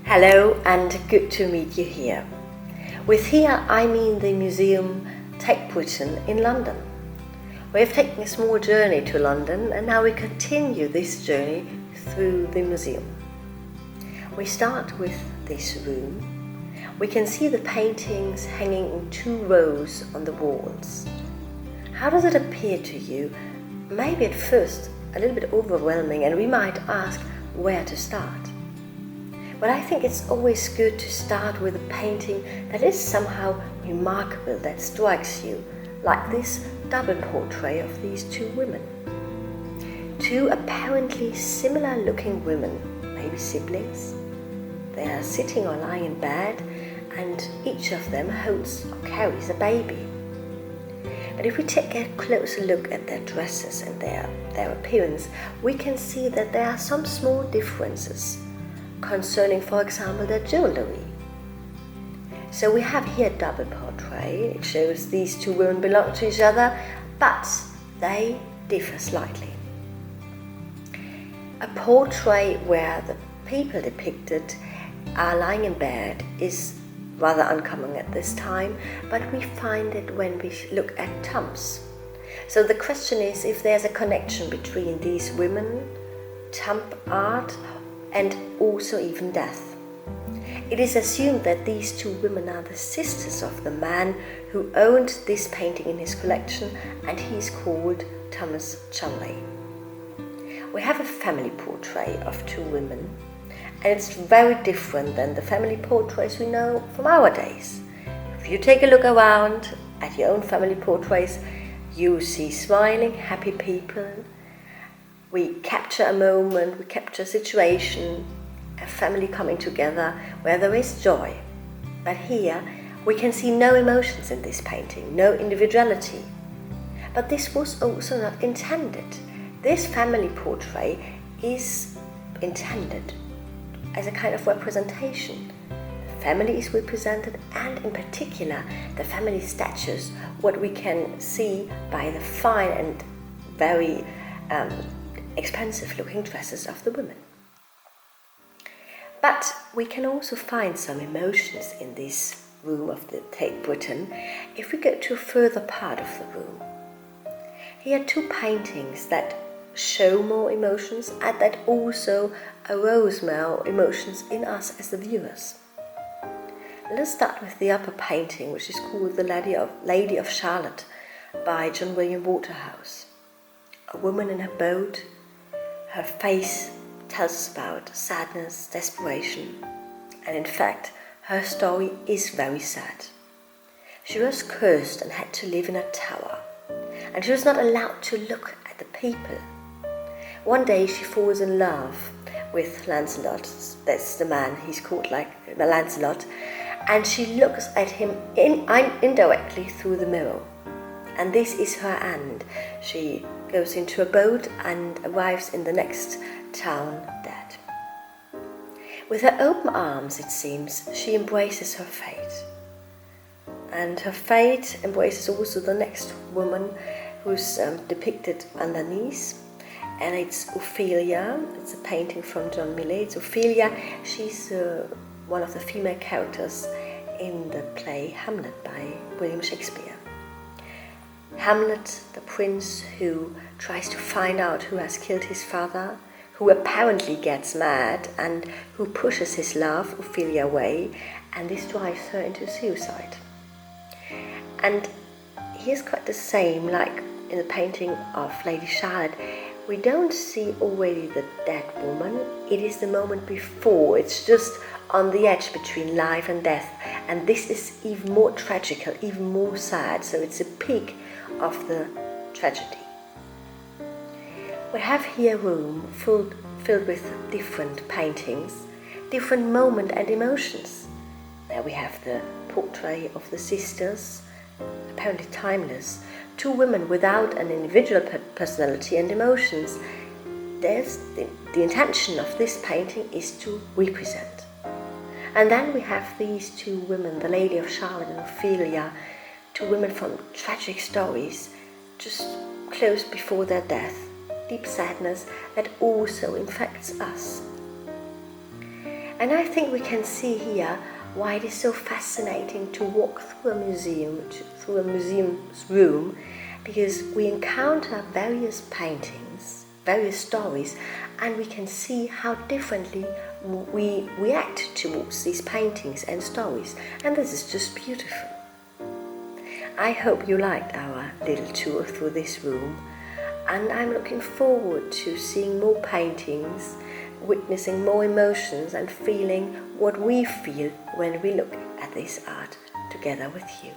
Hello and good to meet you here. With here I mean the museum Tate in London. We have taken a small journey to London and now we continue this journey through the museum. We start with this room. We can see the paintings hanging in 2 rows on the walls. How does it appear to you? Maybe at first a little bit overwhelming, and we might ask where to start. But I think it's always good to start with a painting that is somehow remarkable, that strikes you, like this double portrait of these 2 women. 2 apparently similar looking women, maybe siblings. They are sitting or lying in bed and each of them holds or carries a baby. But if we take a closer look at their dresses and their appearance, we can see that there are some small differences concerning, for example, their jewellery. So we have here a double portrait. It shows these 2 women belong to each other, but they differ slightly. A portrait where the people depicted are lying in bed is rather uncommon at this time, but we find it when we look at tombs. So the question is if there's a connection between these women, tomb art, and also even death. It is assumed that these 2 women are the sisters of the man who owned this painting in his collection, and he's called Thomas Chumley. We have a family portrait of 2 women, and it's very different than the family portraits we know from our days. If you take a look around at your own family portraits, you see smiling, happy people. We capture a moment, we capture a situation, a family coming together where there is joy. But here we can see no emotions in this painting, no individuality. But this was also not intended. This family portrait is intended as a kind of representation. The family is represented, and in particular the family statues, what we can see by the fine and very expensive looking dresses of the women. But we can also find some emotions in this room of the Tate Britain if we go to a further part of the room. Here are 2 paintings that show more emotions and that also arouse more emotions in us as the viewers. Let us start with the upper painting, which is called The Lady of Charlotte by John William Waterhouse. A woman in her boat. Her face tells us about sadness, desperation, and in fact, her story is very sad. She was cursed and had to live in a tower, and she was not allowed to look at the people. One day she falls in love with Lancelot, that's the man, he's called like Lancelot, and she looks at him indirectly through the mirror. And this is her end. She goes into a boat and arrives in the next town dead. With her open arms, it seems, she embraces her fate. And her fate embraces also the next woman who's depicted underneath. And it's Ophelia. It's a painting from John Millais. It's Ophelia. She's one of the female characters in the play Hamlet by William Shakespeare. Hamlet, the prince who tries to find out who has killed his father, who apparently gets mad and who pushes his love, Ophelia, away, and this drives her into suicide. And here's quite the same, like in the painting of Lady Charlotte. We don't see already the dead woman, it is the moment before, it's just on the edge between life and death, and this is even more tragical, even more sad, so it's a peak of the tragedy. We have here a room filled with different paintings, different moments and emotions. There we have the portrait of the sisters, apparently timeless, 2 women without an individual personality and emotions. The intention of this painting is to represent. And then we have these 2 women, the Lady of Charlotte and Ophelia, 2 women from tragic stories, just close before their death, deep sadness that also infects us. And I think we can see here why it is so fascinating to walk through a museum's room, because we encounter various paintings, various stories, and we can see how differently we react towards these paintings and stories. And this is just beautiful. I hope you liked our little tour through this room, and I'm looking forward to seeing more paintings, witnessing more emotions and feeling what we feel when we look at this art together with you.